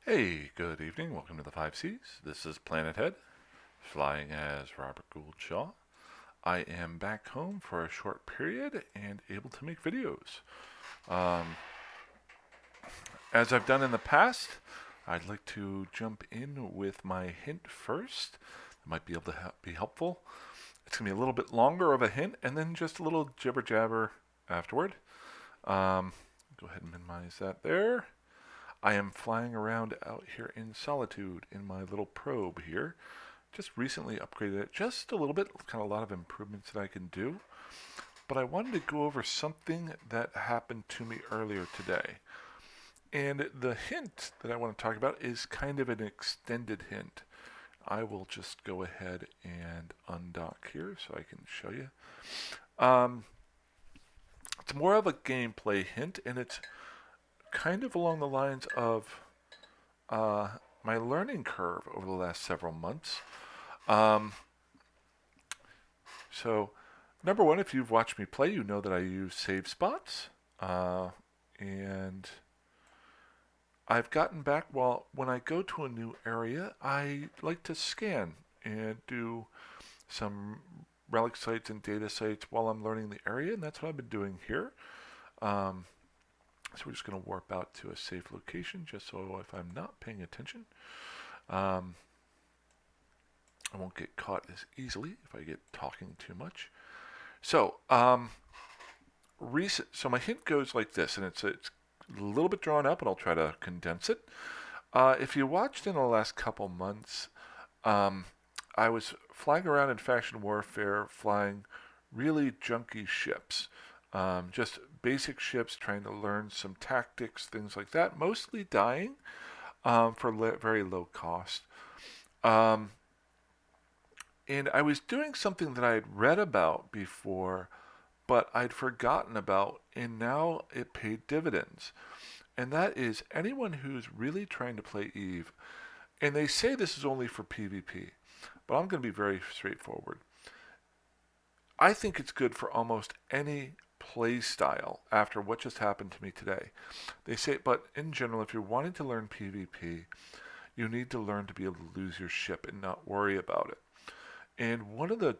Hey, good evening. Welcome to the 5Cs. This is Planet Head, flying as Robert Gould Shaw. I am back home for a short period and able to make videos. Um, as I've done in the past, I'd like to jump in with my hint first. That might be able to be helpful. It's going to be a little bit longer of a hint and then just a little jibber jabber afterward. Go ahead and minimize that there. I am flying around out here in Solitude in my little probe here. Just recently upgraded it just a little bit, kind of a lot of improvements that I can do. But I wanted to go over something that happened to me earlier today. And the hint that I want to talk about is kind of an extended hint. I will just go ahead and undock here so I can show you. It's more of a gameplay hint, and it's kind of along the lines of my learning curve over the last several months. Um, so, number one, if you've watched me play, you know that I use save spots. And I've gotten back, well, when I go to a new area, I like to scan and do some relic sites and data sites while I'm learning the area, and that's what I've been doing here. Um, so we're just going to warp out to a safe location just so if I'm not paying attention, um, I won't get caught as easily if I get talking too much. So, so my hint goes like this, and it's a little bit drawn up, and I'll try to condense it. If you watched in the last couple months, I was flying around in faction warfare, flying really junky ships, just basic ships, trying to learn some tactics, things like that. Mostly dying for very low cost. Um, and I was doing something that I had read about before, but I'd forgotten about, and now it paid dividends. And that is anyone who's really trying to play Eve, and they say this is only for PvP, but I'm going to be very straightforward. I think it's good for almost any play style after what just happened to me today. They say, but in general, if you're wanting to learn PvP, you need to learn to be able to lose your ship and not worry about it. And one of the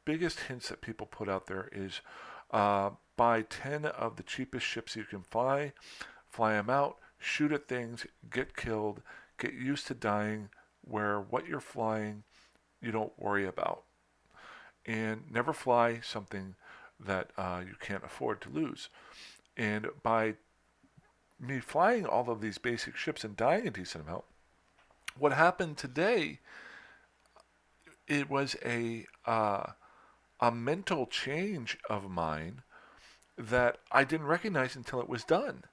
biggest hints that people put out there is buy 10 of the cheapest ships you can fly them out, shoot at things, get killed, get used to dying, where what you're flying you don't worry about. And never fly something that you can't afford to lose. And by me flying all of these basic ships and dying a decent amount, what happened today, it was a mental change of mine that I didn't recognize until it was done.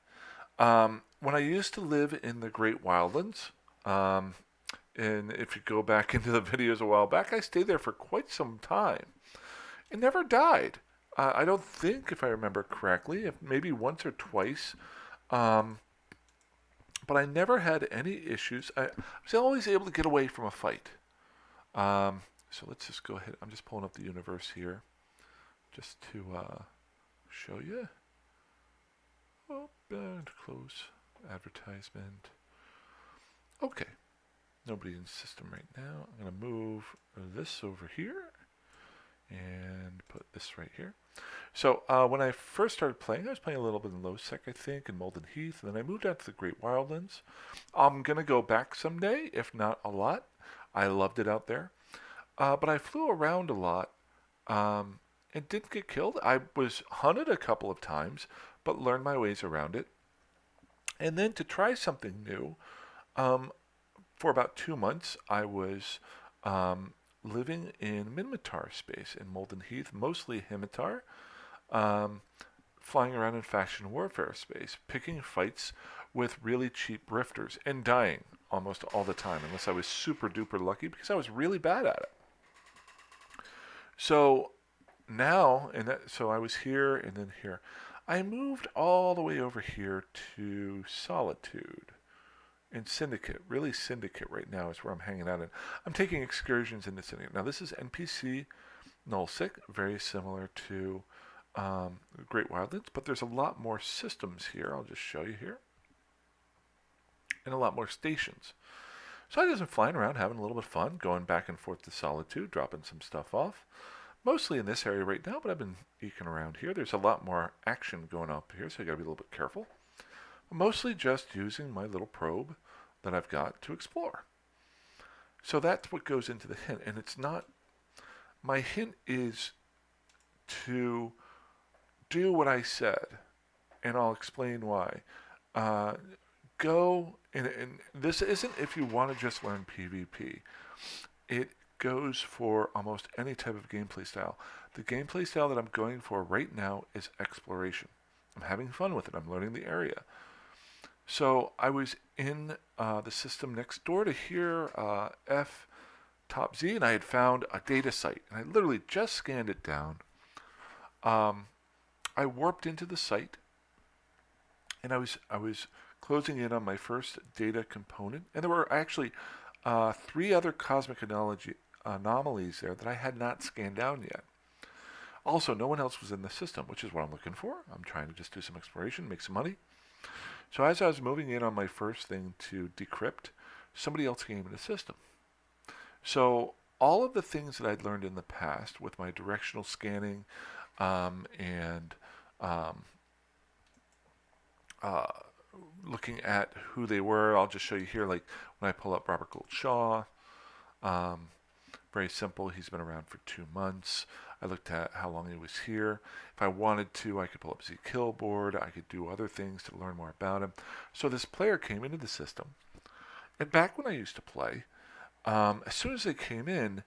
When I used to live in the Great Wildlands, and if you go back into the videos a while back, I stayed there for quite some time and never died. I don't think, if I remember correctly, if maybe once or twice, um, but I never had any issues. I was always able to get away from a fight. So let's just go ahead. I'm just pulling up the universe here just to show you. Oh, and close advertisement. Okay, nobody in the system right now. I'm going to move this over here and put this right here. So when I first started playing, I was playing a little bit in low sec, I think, in Molden Heath, and then I moved out to the Great Wildlands. I'm going to go back someday, if not a lot. I loved it out there. But I flew around a lot and didn't get killed. I was hunted a couple of times, but learned my ways around it. And then to try something new, um, for about 2 months, I was living in Minmatar space in Molden Heath, mostly Himitar, um, flying around in faction warfare space, picking fights with really cheap rifters and dying almost all the time, unless I was super duper lucky because I was really bad at it. So now, so I was here and then here. I moved all the way over here to Solitude in Syndicate. Really, Syndicate right now is where I'm hanging out in. I'm taking excursions into Syndicate. Now, this is NPC Nullsic, very similar to Great Wildlands, but there's a lot more systems here. I'll just show you here. and a lot more stations. So I just been flying around, having a little bit of fun, going back and forth to Solitude, dropping some stuff off. Mostly in this area right now, but I've been eking around here. There's a lot more action going up here, so I gotta be a little bit careful. Mostly just using my little probe that I've got to explore. So that's what goes into the hint, and it's not. My hint is to do what I said, and I'll explain why. Uh, Go, and this isn't if you want to just learn PvP. It goes for almost any type of gameplay style. The gameplay style that I'm going for right now is exploration. I'm having fun with it. I'm learning the area. So I was in the system next door to here, F top Z, and I had found a data site, and I literally just scanned it down. Um, I warped into the site, and I was closing in on my first data component, and there were actually three other cosmic anomalies there that I had not scanned down yet. Also, no one else was in the system, which is what I'm looking for. I'm trying to just do some exploration, make some money. So as I was moving in on my first thing to decrypt, somebody else came in the system. So all of the things that I'd learned in the past with my directional scanning and uh, looking at who they were, I'll just show you here. Like when I pull up Robert Gould Shaw, um, very simple. He's been around for 2 months. I looked at how long he was here. If I wanted to, I could pull up Z Killboard. I could do other things to learn more about him. So this player came into the system. And back when I used to play, as soon as they came in,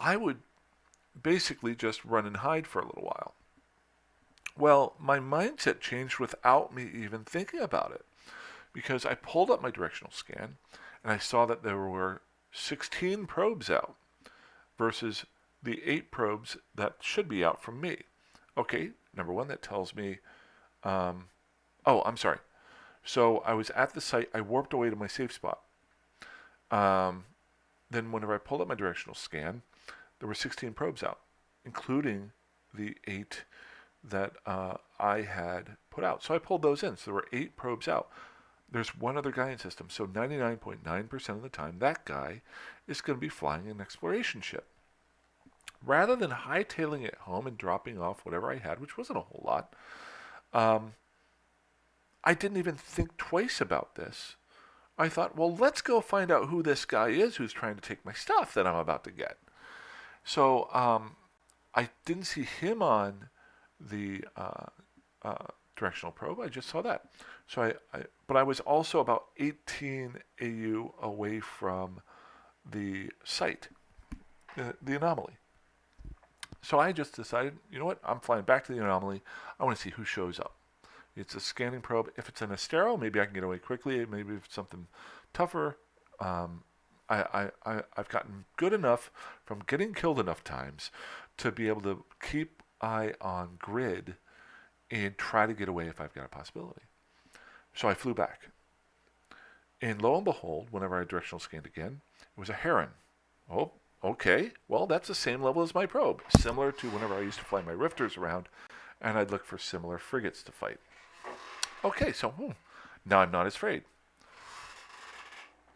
I would basically just run and hide for a little while. Well, my mindset changed without me even thinking about it, because I pulled up my directional scan and I saw that there were 16 probes out versus the 8 probes that should be out from me. Okay, number one, that tells me, oh, I'm sorry. So I was at the site, I warped away to my safe spot. Then whenever I pulled up my directional scan, there were 16 probes out, including the 8 that I had put out. So I pulled those in. So there were 8 probes out. There's one other guy in system. So 99.9% of the time, that guy is going to be flying an exploration ship. Rather than hightailing it home and dropping off whatever I had, which wasn't a whole lot, I didn't even think twice about this. I thought, well, let's go find out who this guy is who's trying to take my stuff that I'm about to get. So I didn't see him on the directional probe. I just saw that. So but I was also about 18 AU away from the site, the anomaly. So I just decided, you know what? I'm flying back to the anomaly. I want to see who shows up. It's a scanning probe. If it's an Astero, maybe I can get away quickly. Maybe if it's something tougher. I've gotten good enough from getting killed enough times to be able to keep eye on grid and try to get away if I've got a possibility. So I flew back. And lo and behold, whenever I directional scanned again, it was a Heron. Oh, okay. Well, that's the same level as my probe. Similar to whenever I used to fly my Rifters around, and I'd look for similar frigates to fight. Okay, so now I'm not as afraid.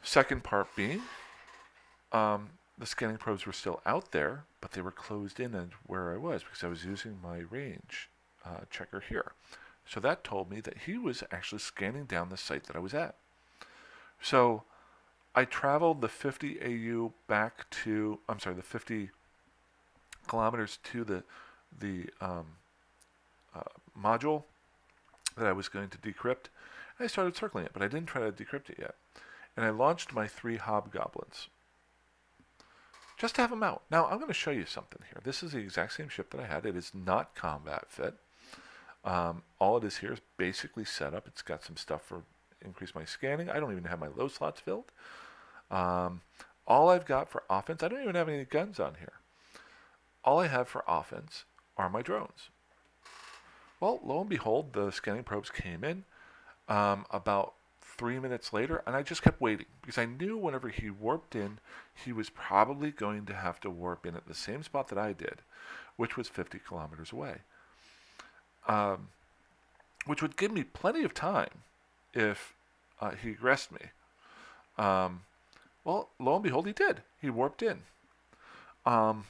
Second part being, the scanning probes were still out there, but they were closed in and where I was because I was using my range checker here. So that told me that he was actually scanning down the site that I was at. So I traveled the 50 AU back to, the 50 kilometers to the module that I was going to decrypt. And I started circling it, but I didn't try to decrypt it yet. And I launched my 3 hobgoblins just to have them out. Now, I'm going to show you something here. This is the exact same ship that I had. It is not combat fit. All it is here is basically set up. It's got some stuff for increase my scanning. I don't even have my low slots filled. All I've got for offense, I don't even have any guns on here. All I have for offense are my drones. Well, lo and behold, the scanning probes came in about 3 minutes later, and I just kept waiting because I knew whenever he warped in, he was probably going to have to warp in at the same spot that I did, which was 50 kilometers away. Which would give me plenty of time if he aggressed me. Um, well, lo and behold, he did. He warped in. Um,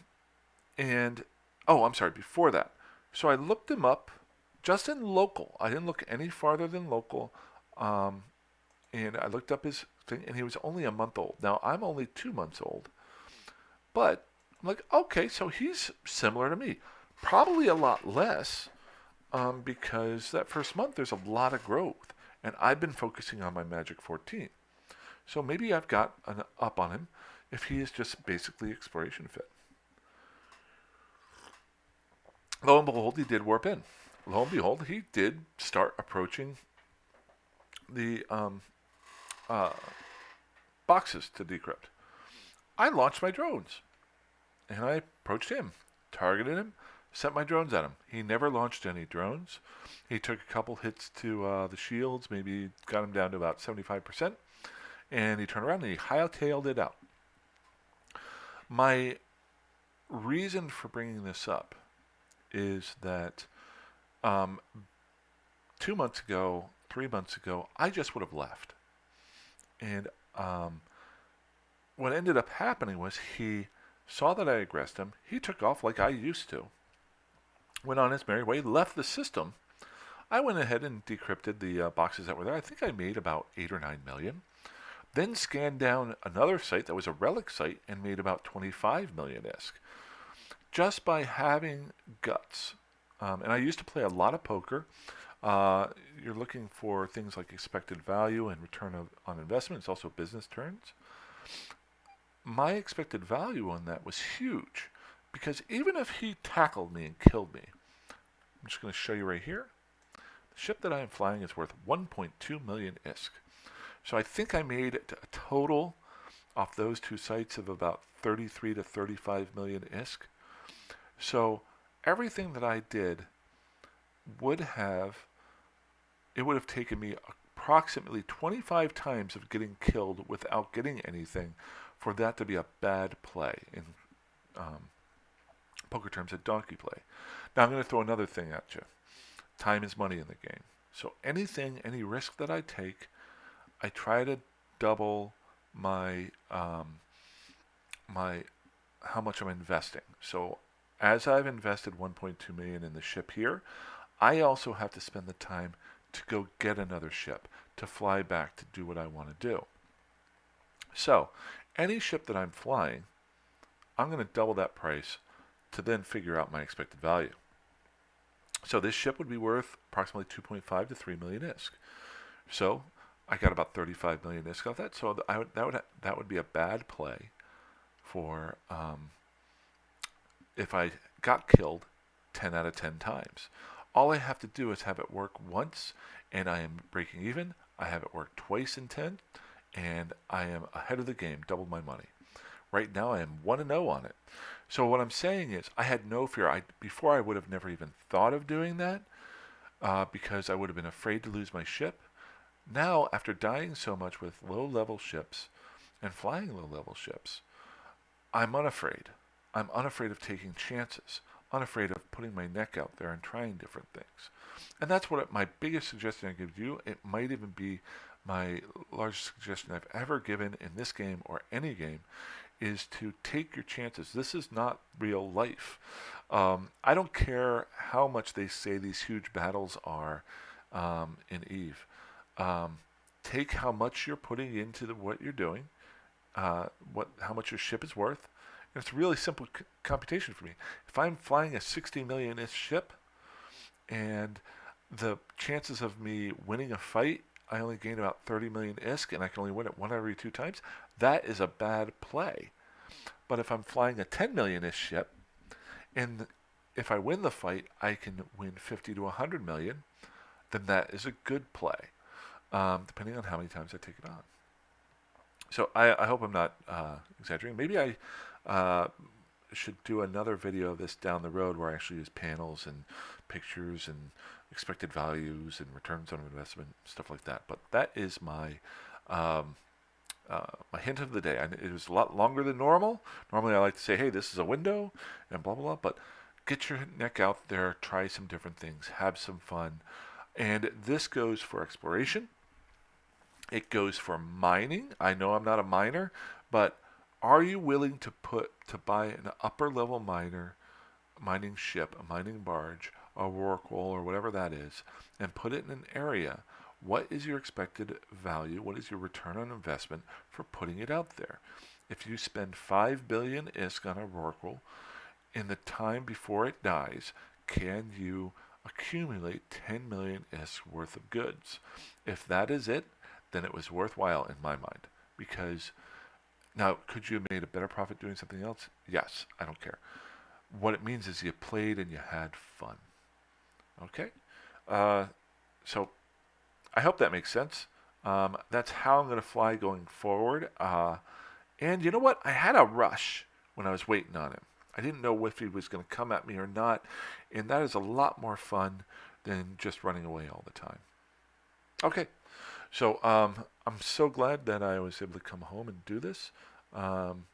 and, oh, I'm sorry, before that. So I looked him up just in local. I didn't look any farther than local. Um, and I looked up his thing, and he was only a month old. Now, I'm only 2 months old. But I'm like, okay, so he's similar to me. Probably a lot less, because that first month there's a lot of growth. And I've been focusing on my Magic 14. So maybe I've got an up on him if he is just basically exploration fit. Lo and behold, he did warp in. Lo and behold, he did start approaching the uh, boxes to decrypt. I launched my drones and I approached him, targeted him, sent my drones at him. He never launched any drones. He took a couple hits to the shields, maybe got him down to about 75%, and he turned around and he hightailed it out. My reason for bringing this up is that um, 2 months ago, 3 months ago, I just would have left. And what ended up happening was he saw that I aggressed him. He took off like I used to, went on his merry way, left the system. I went ahead and decrypted the boxes that were there. I think I made about 8 or 9 million. Then scanned down another site that was a relic site and made about 25 million ISK. Just by having guts. And I used to play a lot of poker. You're looking for things like expected value and return on investment. It's also business turns. My expected value on that was huge because even if he tackled me and killed me, I'm just going to show you right here. The ship that I am flying is worth 1.2 million ISK. So I think I made a total off those two sites of about 33 to 35 million ISK. So everything that I did would have taken me approximately 25 times of getting killed without getting anything for that to be a bad play in poker terms, a donkey play. Now I'm going to throw another thing at you. Time is money in the game. So any risk that I take, I try to double my my how much I'm investing. So as I've invested 1.2 million in the ship here, I also have to spend the time to go get another ship, to fly back to do what I want to do. So any ship that I'm flying, I'm going to double that price to then figure out my expected value. So this ship would be worth approximately 2.5 to 3 million ISK. So I got about 35 million ISK off that. So that would be a bad play for if I got killed 10 out of 10 times. All I have to do is have it work once, and I am breaking even. I have it work twice in 10, and I am ahead of the game, double my money. Right now, I am 1-0 on it. So what I'm saying is, I had no fear. Before, I would have never even thought of doing that because I would have been afraid to lose my ship. Now, after dying so much with low-level ships and flying low-level ships, I'm unafraid. I'm unafraid of taking chances, unafraid of putting my neck out there and trying different things. And that's what my biggest suggestion I give you. It might even be my largest suggestion I've ever given in this game or any game, is to take your chances. This is not real life. I don't care how much they say these huge battles are in EVE. Take how much you're putting into what you're doing, how much your ship is worth. And it's a really simple computation for me. If I'm flying a 60 million-ish ship, and the chances of me winning a fight, I only gain about 30 million ISK, and I can only win it one every 2 times, that is a bad play. But if I'm flying a 10 million-ish ship, and if I win the fight, I can win 50 to 100 million, then that is a good play, depending on how many times I take it on. So I hope I'm not exaggerating. Maybe I should do another video of this down the road where I actually use panels and pictures and expected values and returns on investment, stuff like that. But that is my hint of the day. And it was a lot longer than normal. Normally I like to say, hey, this is a window and blah, blah, blah. But get your neck out there, try some different things, have some fun. And this goes for exploration. It goes for mining. I know I'm not a miner, but are you willing to buy an upper level mining ship, a mining barge, a rorqual, or whatever that is, and put it in an area? What is your expected value? What is your return on investment for putting it out there? If you spend 5 billion ISK on a rorqual in the time before it dies, can you accumulate 10 million ISK worth of goods? If that is it, then it was worthwhile in my mind. Because now, could you have made a better profit doing something else? Yes, I don't care. What it means is you played and you had fun. Okay? Uh, so I hope that makes sense. That's how I'm going to fly going forward. And you know what? I had a rush when I was waiting on him. I didn't know if he was going to come at me or not. And that is a lot more fun than just running away all the time. Okay. So I'm so glad that I was able to come home and do this. Um,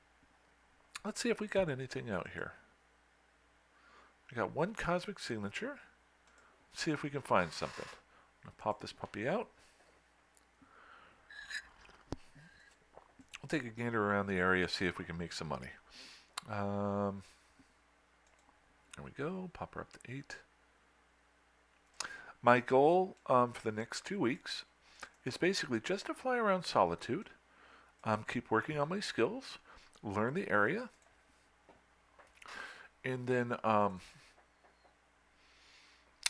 let's see if we got anything out here. We got one cosmic signature. Let's see if we can find something. I'm going to pop this puppy out. We'll take a gander around the area, see if we can make some money. There we go. Pop her up to 8. My goal for the next 2 weeks is basically just to fly around Solitude, keep working on my skills, learn the area, and then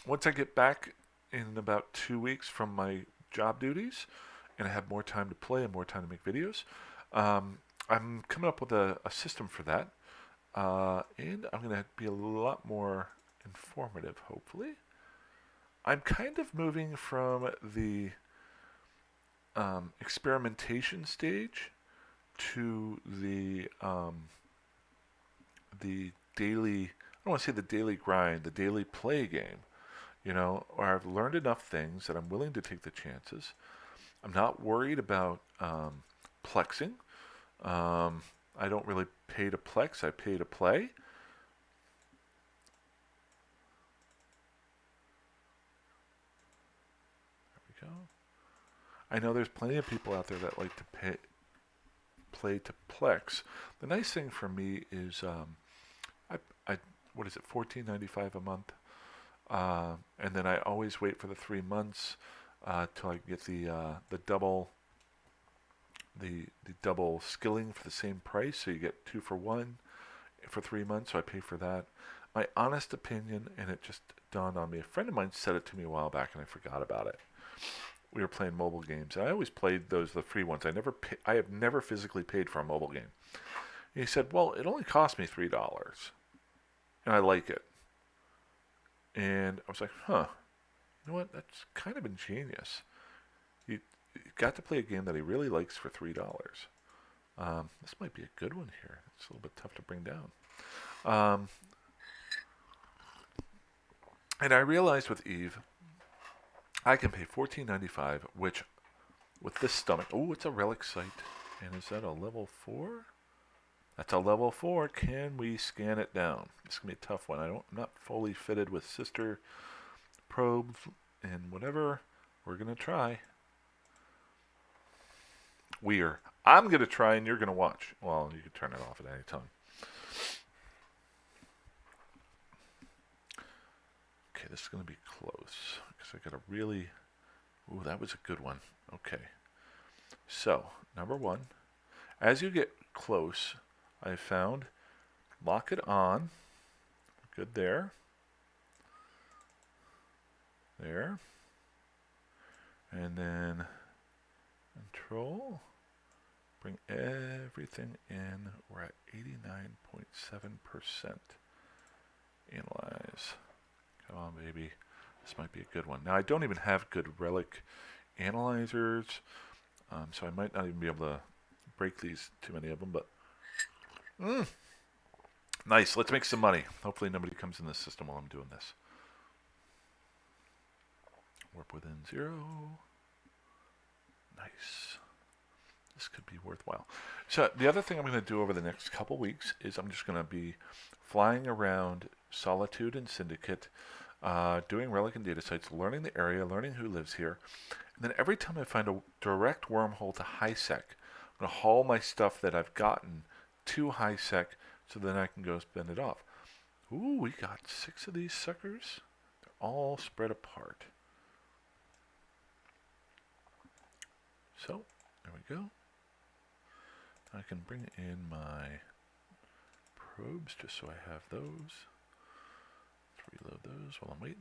once I get back in about 2 weeks from my job duties, and I have more time to play and more time to make videos, I'm coming up with a system for that, and I'm going to be a lot more informative, hopefully. I'm kind of moving from the experimentation stage to the daily, I don't want to say the daily grind, the daily play game, where I've learned enough things that I'm willing to take the chances. I'm not worried about plexing. I don't really pay to plex, I pay to play. There we go. I know there's plenty of people out there that like to play to plex. The nice thing for me is I what is it, $14.95 a month, and then I always wait for the 3 months till I get the double the double skilling for the same price. So you get 2 for 1 for 3 months. So I pay for that. My honest opinion, and it just dawned on me. A friend of mine said it to me a while back, and I forgot about it. We were playing mobile games, and I always played the free ones. I have never physically paid for a mobile game. And he said, "Well, it only cost me $3, and I like it." And I was like, "Huh, you know what? That's kind of ingenious. You got to play a game that he really likes for $3. This might be a good one here. It's a little bit tough to bring down." And I realized with Eve, I can pay $14.95, which with this stomach, oh, it's a relic site. And is that a level 4? That's a level 4. Can we scan it down? It's going to be a tough one. I'm not fully fitted with sister probes and whatever. We're going to try. I'm going to try and you're going to watch. Well, you can turn it off at any time. Okay, this is going to be close because I got to really... Ooh, that was a good one. Okay. So, number 1, as you get close, I found lock it on. Good there. There. And then control. Bring everything in. We're at 89.7%. Analyze. Come on, baby. This might be a good one. Now, I don't even have good relic analyzers, so I might not even be able to break these, too many of them, but... Nice. Let's make some money. Hopefully nobody comes in this system while I'm doing this. Warp within 0. Nice. This could be worthwhile. So the other thing I'm going to do over the next couple weeks is I'm just going to be flying around Solitude and Syndicate, doing relic and data sites, learning the area, learning who lives here. And then every time I find a direct wormhole to HiSec, I'm going to haul my stuff that I've gotten to HiSec so then I can go spin it off. Ooh, we got 6 of these suckers. They're all spread apart. So, there we go. I can bring in my probes just so I have those. Let's reload those while I'm waiting.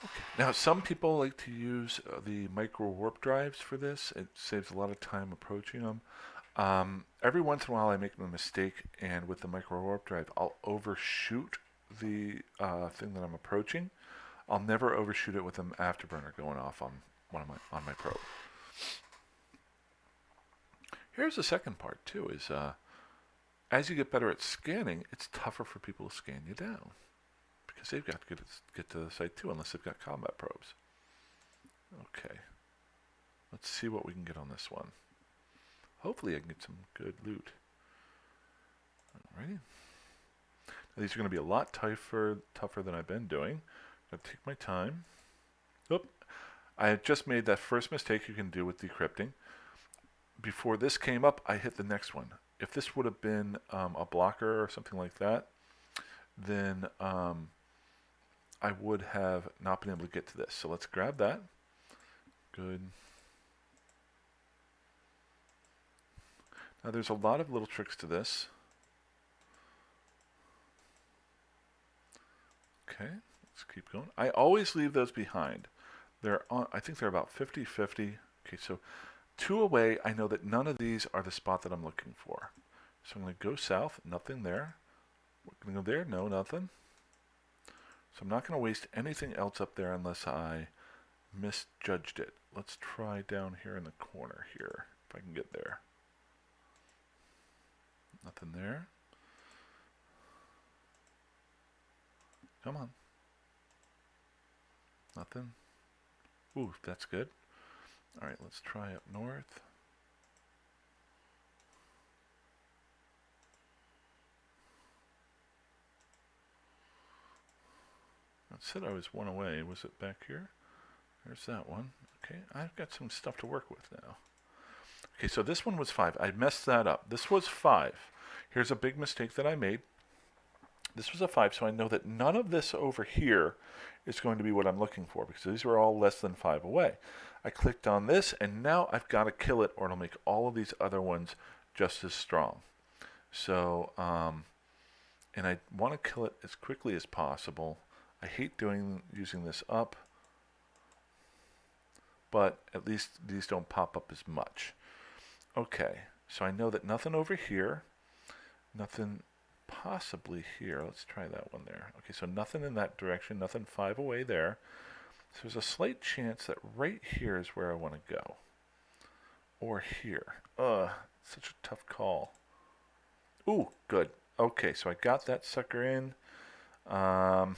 Okay. Now, some people like to use the micro warp drives for this. It saves a lot of time approaching them. Every once in a while I make a mistake, and with the micro warp drive, I'll overshoot the thing that I'm approaching. I'll never overshoot it with an afterburner going off on my probe. Here's the second part too: is as you get better at scanning, it's tougher for people to scan you down because they've got to get to the site too, unless they've got combat probes. Okay, let's see what we can get on this one. Hopefully I can get some good loot. Alrighty. Now these are going to be a lot tougher than I've been doing. I'm going to take my time. Oop. I had just made that first mistake you can do with decrypting. Before this came up, I hit the next one. If this would have been a blocker or something like that, then I would have not been able to get to this. So let's grab that. Good. Now there's a lot of little tricks to this. Okay, let's keep going. I always leave those behind. They're on, I think they're about 50-50. Okay, so 2 away, I know that none of these are the spot that I'm looking for. So I'm going to go south, nothing there. We're going to go there, no, nothing. So I'm not going to waste anything else up there unless I misjudged it. Let's try down here in the corner here, if I can get there. Nothing there. Come on. Nothing. Ooh, that's good. Alright, let's try up north. It said I was 1 away. Was it back here? There's that one. Okay, I've got some stuff to work with now. Okay, so this one was 5. I messed that up. This was 5. Here's a big mistake that I made. This was a 5, so I know that none of this over here is going to be what I'm looking for, because these were all less than 5 away. I clicked on this, and now I've got to kill it, or it'll make all of these other ones just as strong. So, and I want to kill it as quickly as possible. I hate using this up, but at least these don't pop up as much. Okay, so I know that nothing over here, nothing possibly here. Let's try that one there. Okay, so nothing in that direction, nothing 5 away there. So there's a slight chance that right here is where I want to go. Or here. Such a tough call. Ooh, good. Okay, so I got that sucker in. I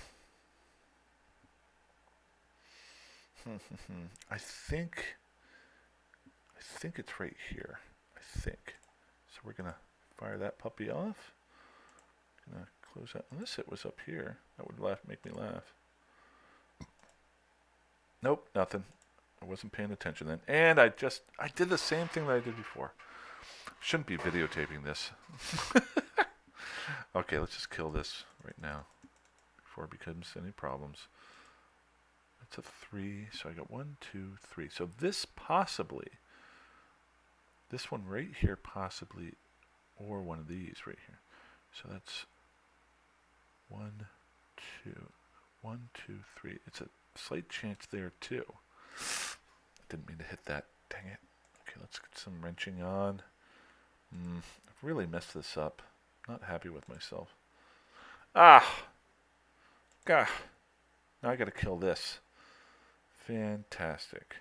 think it's right here. I think. So we're gonna fire that puppy off. Gonna close that. Unless it was up here, that would make me laugh. Nope, nothing. I wasn't paying attention then. And I did the same thing that I did before. Shouldn't be videotaping this. Okay, let's just kill this right now before it becomes any problems. That's a 3, so I got 1, 2, 3. So this one right here possibly, or one of these right here. So that's 1, 2, 1, 2, 3. It's a slight chance there too. Didn't mean to hit that. Dang it. Okay, let's get some wrenching on. I've really messed this up. Not happy with myself. Ah! Gah! Now I gotta kill this. Fantastic.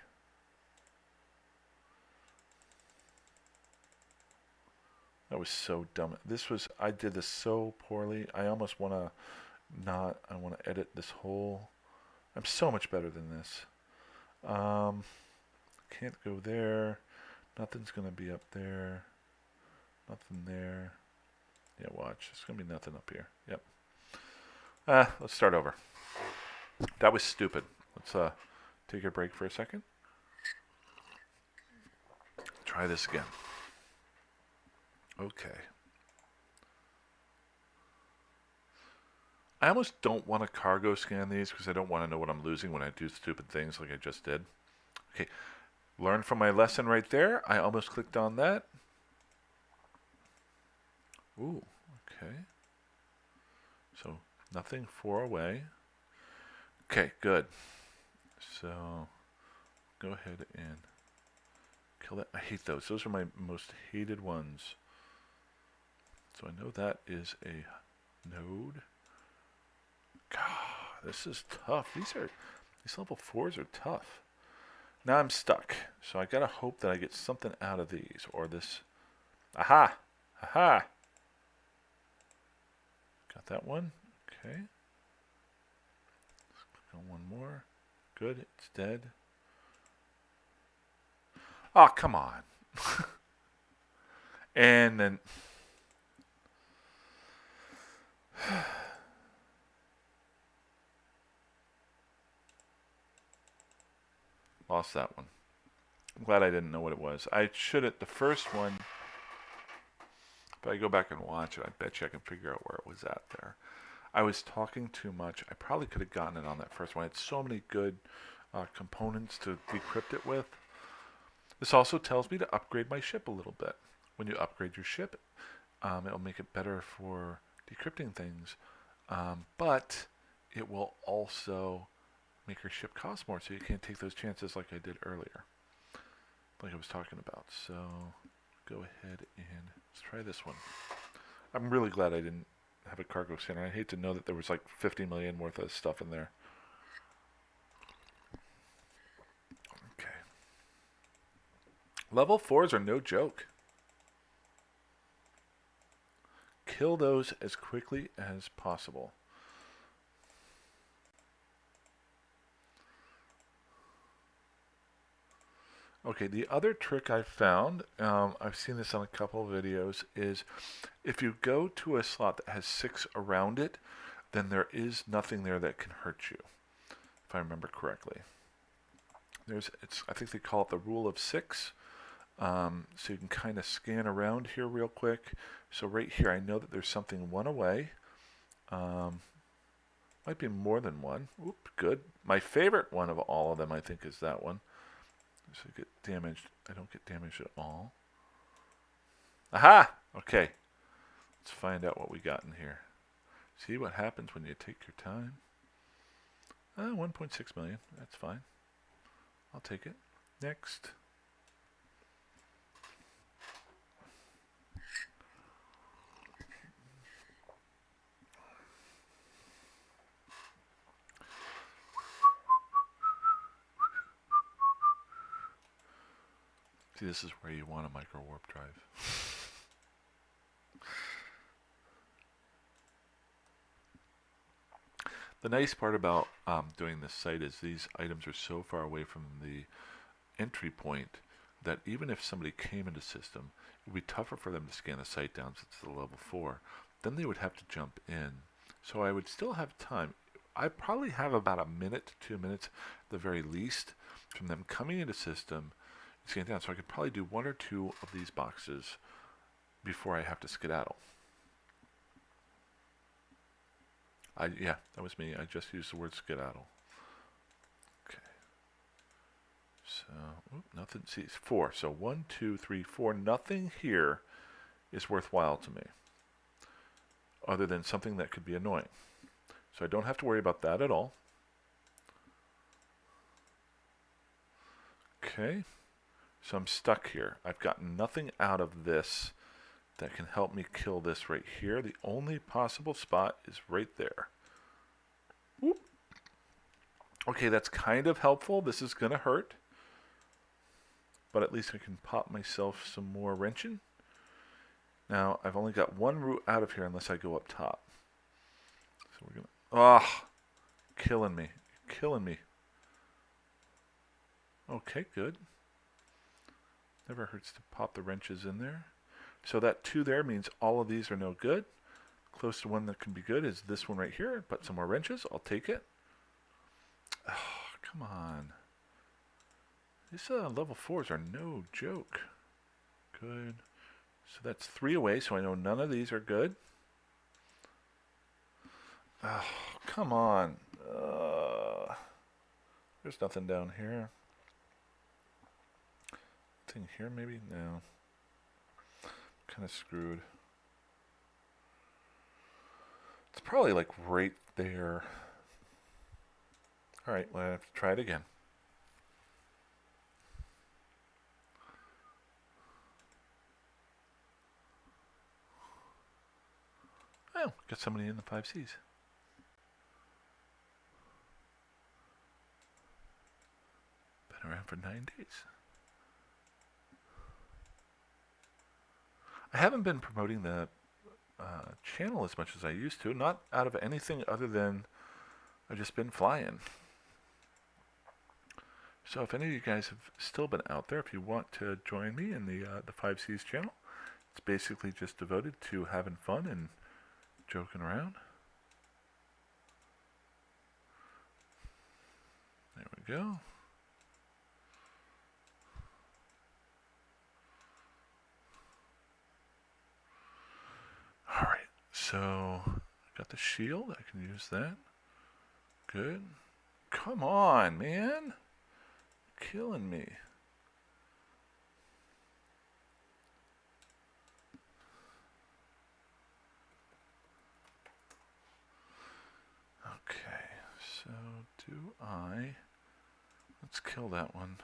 That was so dumb. I did this so poorly. I almost want to I want to edit this whole. I'm so much better than this. Can't go there. Nothing's going to be up there. Nothing there. Yeah, watch. There's going to be nothing up here. Yep. Let's start over. That was stupid. Let's take a break for a second. Try this again. Okay. I almost don't want to cargo scan these because I don't want to know what I'm losing when I do stupid things like I just did. Okay. Learn from my lesson right there. I almost clicked on that. Ooh, okay. So nothing 4 away. Okay, good. So go ahead and kill that. I hate those. Those are my most hated ones. So I know that is a node. God, this is tough. These level 4s are tough. Now I'm stuck. So I gotta hope that I get something out of these or this. Aha! Aha! Got that one. Okay. Let's click on one more. Good. It's dead. Oh, come on. And then lost that one. I'm glad I didn't know what it was. I should have, the first one, if I go back and watch it, I bet you I can figure out where it was at there. I was talking too much. I probably could have gotten it on that first one. It had so many good components to decrypt it with. This also tells me to upgrade my ship a little bit. When you upgrade your ship, it'll make it better for decrypting things. But it will also make your ship cost more, so you can't take those chances like I did earlier, like I was talking about. So go ahead and let's try this one. I'm really glad I didn't have a cargo center. I hate to know that there was like 50 million worth of stuff in there. Okay. Level 4s are no joke. Kill those as quickly as possible. Okay, the other trick I found, I've seen this on a couple of videos, is if you go to a slot that has 6 around it, then there is nothing there that can hurt you, if I remember correctly. I think they call it the rule of 6. So you can kind of scan around here real quick. So right here, I know that there's something 1 away. Might be more than 1. Oop, good. My favorite one of all of them, I think, is that one. So I get damaged. I don't get damaged at all. Aha! Okay. Let's find out what we got in here. See what happens when you take your time. 1.6 million. That's fine. I'll take it. Next. See, this is where you want a micro warp drive. The nice part about doing this site is these items are so far away from the entry point that even if somebody came into system, it would be tougher for them to scan the site down since it's a level 4. Then they would have to jump in. So I would still have time. I probably have about a minute to 2 minutes at the very least from them coming into system and scanning down. So I could probably do 1 or 2 of these boxes before I have to skedaddle. Yeah, that was me. I just used the word skedaddle. Okay. So, nothing. See, it's 4. So 1, 2, 3, 4. Nothing here is worthwhile to me, other than something that could be annoying. So I don't have to worry about that at all. Okay. So I'm stuck here. I've gotten nothing out of this that can help me kill this right here. The only possible spot is right there. Whoop. Okay, that's kind of helpful. This is going to hurt. But at least I can pop myself some more wrenching. Now, I've only got 1 route out of here unless I go up top. So we're going to... Ah! Killing me. Killing me. Okay, good. Never hurts to pop the wrenches in there. So that 2 there means all of these are no good. close to one that can be good is this one right here. Put some more wrenches. I'll take it. Oh, come on. These level 4s are no joke. Good. So that's 3 away, so I know none of these are good. Oh, come on. There's nothing down here. Nothing here, maybe? No. Kind of screwed. It's probably like right there. Alright, well, I have to try it again. Oh, got somebody in the 5Cs. Been around for 9 days. I haven't been promoting the channel as much as I used to. Not out of anything other than I've just been flying. So if any of you guys have still been out there, if you want to join me in the 5Cs channel, it's basically just devoted to having fun and joking around. There we go. Alright, so got the shield. I can use that. Good. Come on, man. Killing me. Okay, so do I... Let's kill that one.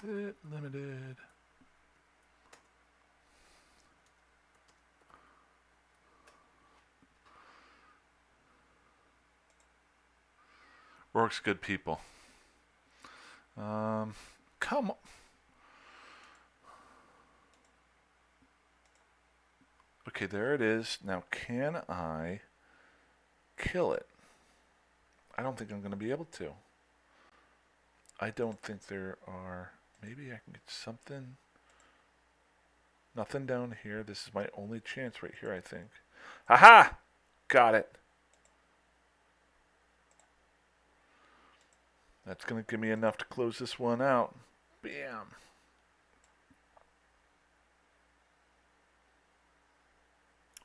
Bit limited. Works good, people. Come on. Okay, there it is. Now, can I kill it? I don't think I'm going to be able to. I don't think there are... Maybe I can get something. Nothing down here. This is my only chance right here, I think. Aha! Got it. That's going to give me enough to close this one out. Bam.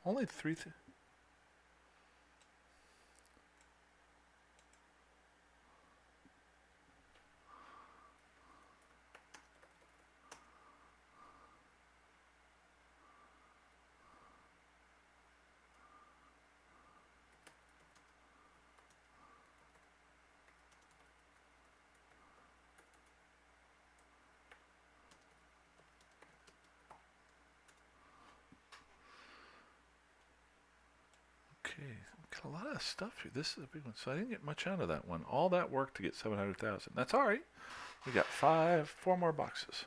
Only 3... Okay, got a lot of stuff here. This is a big one, so I didn't get much out of that one. All that work to get 700,000. That's all right. We got 4 more boxes.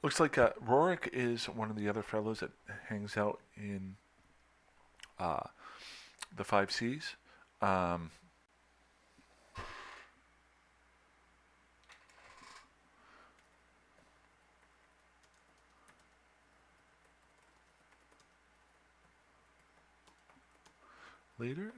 Looks like Rorik is one of the other fellows that hangs out in the 5Cs. Later.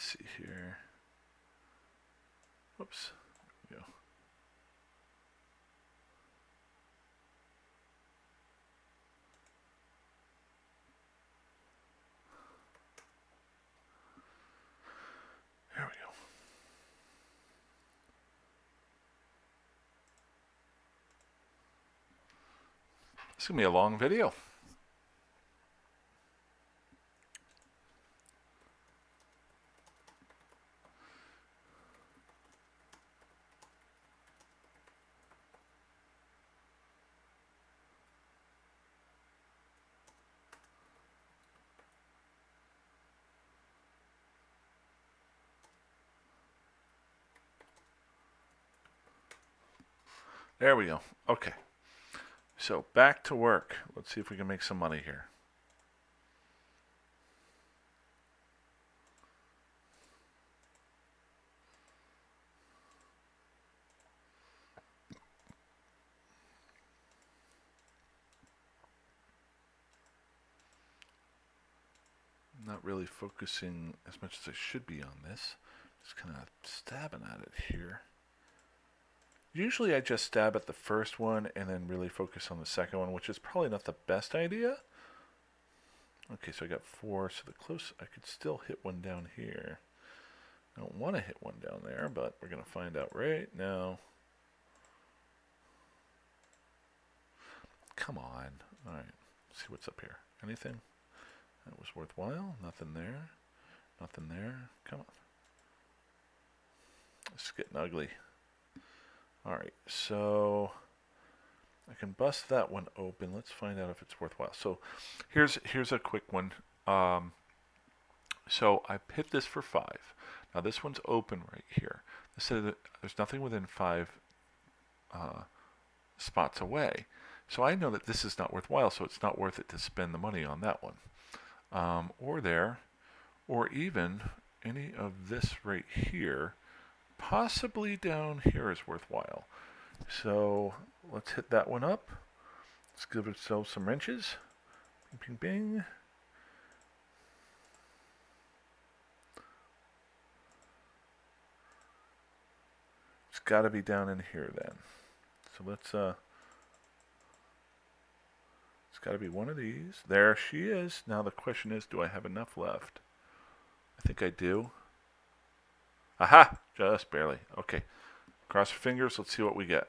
see here. Whoops. There we go. There we go. This is going to be a long video. There we go. Okay. So back to work. Let's see if we can make some money here. Not really focusing as much as I should be on this. Just kind of stabbing at it here. Usually I just stab at the first one and then really focus on the second one, which is probably not the best idea. Okay, so I got 4, so the close, I could still hit one down here. I don't want to hit one down there, but we're going to find out right now. Come on. All right, let's see what's up here. Anything that was worthwhile? Nothing there. Nothing there. Come on. It's getting ugly. Alright, so I can bust that one open. Let's find out if it's worthwhile. So here's a quick one. So I hit this for 5. Now this one's open right here. This says that there's nothing within 5 spots away. So I know that this is not worthwhile, so it's not worth it to spend the money on that one. Or there, or even any of this right here. Possibly down here is worthwhile. So let's hit that one up. Let's give ourselves some wrenches. Bing, bing, bing. It's got to be down in here then. So let's, it's got to be one of these. There she is. Now the question is, do I have enough left? I think I do. Aha! Just barely. Okay. Cross your fingers. Let's see what we get.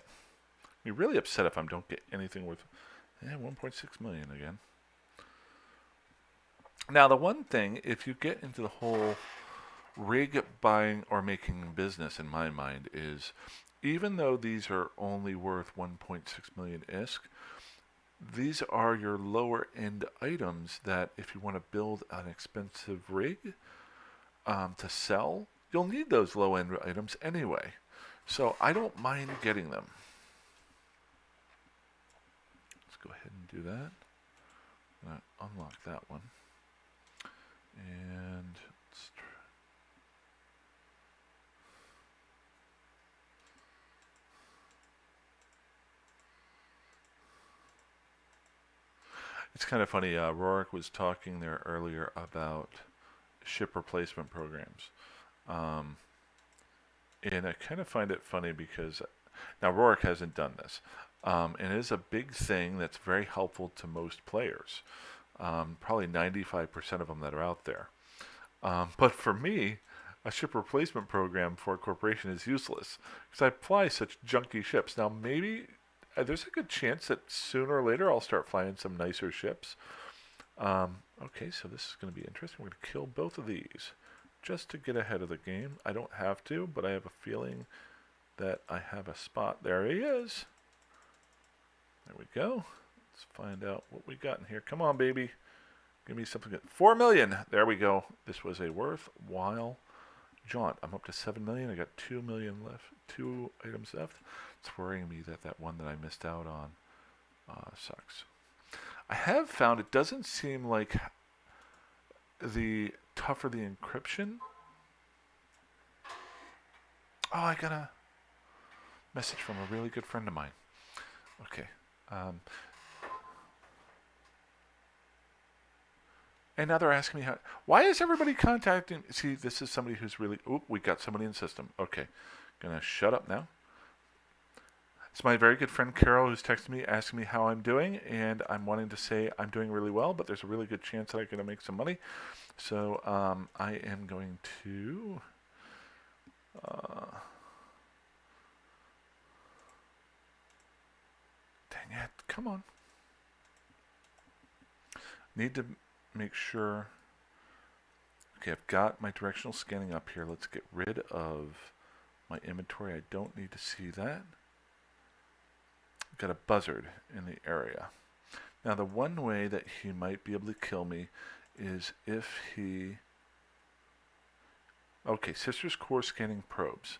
I'll be really upset if I don't get anything worth... 1.6 million again. Now, the one thing, if you get into the whole rig buying or making business, in my mind, is even though these are only worth 1.6 million ISK, these are your lower end items that if you want to build an expensive rig to sell, you'll need those low end items anyway. So I don't mind getting them. Let's go ahead and do that. Unlock that one. And let's it's kind of funny. Rorik was talking there earlier about ship replacement programs. And I kind of find it funny because now Rorik hasn't done this. And it is a big thing that's very helpful to most players. Probably 95% of them that are out there. But for me, a ship replacement program for a corporation is useless because I fly such junky ships. Now maybe there's a good chance that sooner or later I'll start flying some nicer ships. Okay, so this is going to be interesting. We're going to kill both of these just to get ahead of the game. I don't have to, but I have a feeling that I have a spot. There he is. There we go. Let's find out what we got in here. Come on, baby. Give me something good. 4 million. There we go. This was a worthwhile jaunt. I'm up to 7 million. I got 2 million left. 2 items left. It's worrying me that that one that I missed out on sucks. I have found it doesn't seem like the tougher the encryption. Oh, I got a message from a really good friend of mine. Okay. And now they're asking me how. Why is everybody contacting? See, this is somebody who's really. Oop, we got somebody in the system. Okay, gonna shut up now. It's my very good friend Carol who's texting me asking me how I'm doing, and I'm wanting to say I'm doing really well, but there's a really good chance that I'm going to make some money. So I am going to. Dang it! Come on. Need to make sure. Okay, I've got my directional scanning up here. Let's get rid of my inventory. I don't need to see that. Got a buzzard in the area. Now the one way that he might be able to kill me is if he... Okay, Sister's Core scanning probes.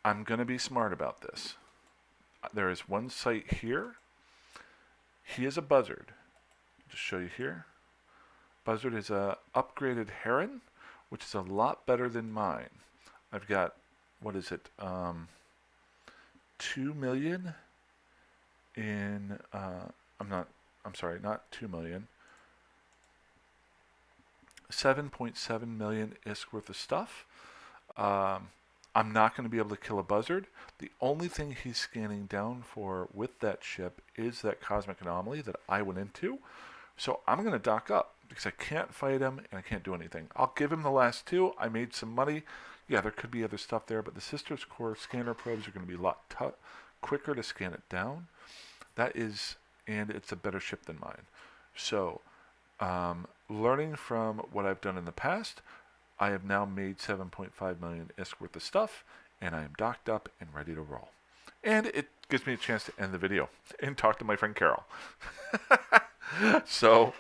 I'm going to be smart about this. There is one site here. He is a buzzard. Just show you here. Buzzard is a upgraded heron, which is a lot better than mine. I've got, what is it, 2 million in, I'm sorry, not 2 million, 7.7 million ISK worth of stuff. I'm not going to be able to kill a buzzard. The only thing he's scanning down for with that ship is that cosmic anomaly that I went into. So I'm going to dock up because I can't fight him and I can't do anything. I'll give him the last two. I made some money. Yeah, there could be other stuff there, but the Sister's Core scanner probes are going to be a lot quicker to scan it down. That is, and it's a better ship than mine. So, learning from what I've done in the past, I have now made 7.5 million ISK worth of stuff, and I am docked up and ready to roll. And it gives me a chance to end the video and talk to my friend Carol. So,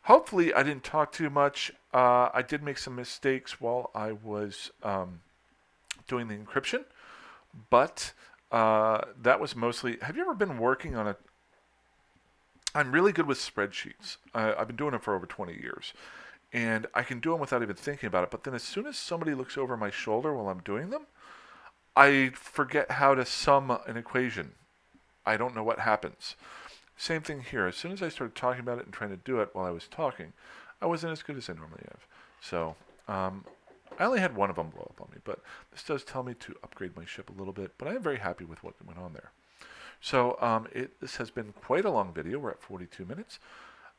hopefully I didn't talk too much. I did make some mistakes while I was doing the encryption, but that was mostly... Have you ever been working on a... I'm really good with spreadsheets. I've been doing them for over 20 years. And I can do them without even thinking about it. But then as soon as somebody looks over my shoulder while I'm doing them, I forget how to sum an equation. I don't know what happens. Same thing here. As soon as I started talking about it and trying to do it while I was talking, I wasn't as good as I normally have. So, I only had one of them blow up on me. But this does tell me to upgrade my ship a little bit. But I am very happy with what went on there. So, this has been quite a long video. We're at 42 minutes.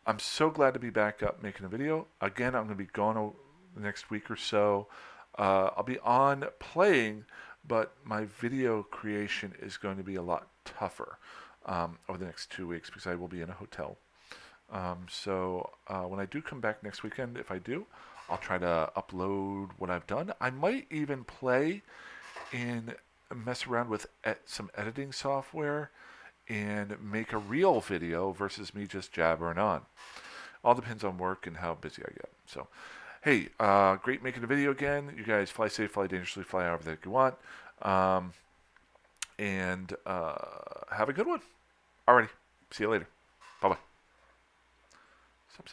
I'm so glad to be back up making a video. Again, I'm going to be gone the next week or so. I'll be on playing, but my video creation is going to be a lot tougher over the next 2 weeks because I will be in a hotel. So when I do come back next weekend, if I do, I'll try to upload what I've done. I might even play and mess around with some editing software and make a real video versus me just jabbering on. All depends on work and how busy I get. So, hey, great making a video again. You guys fly safe, fly dangerously, fly however that you want. And have a good one. Alrighty. See you later. Bye-bye. Stop.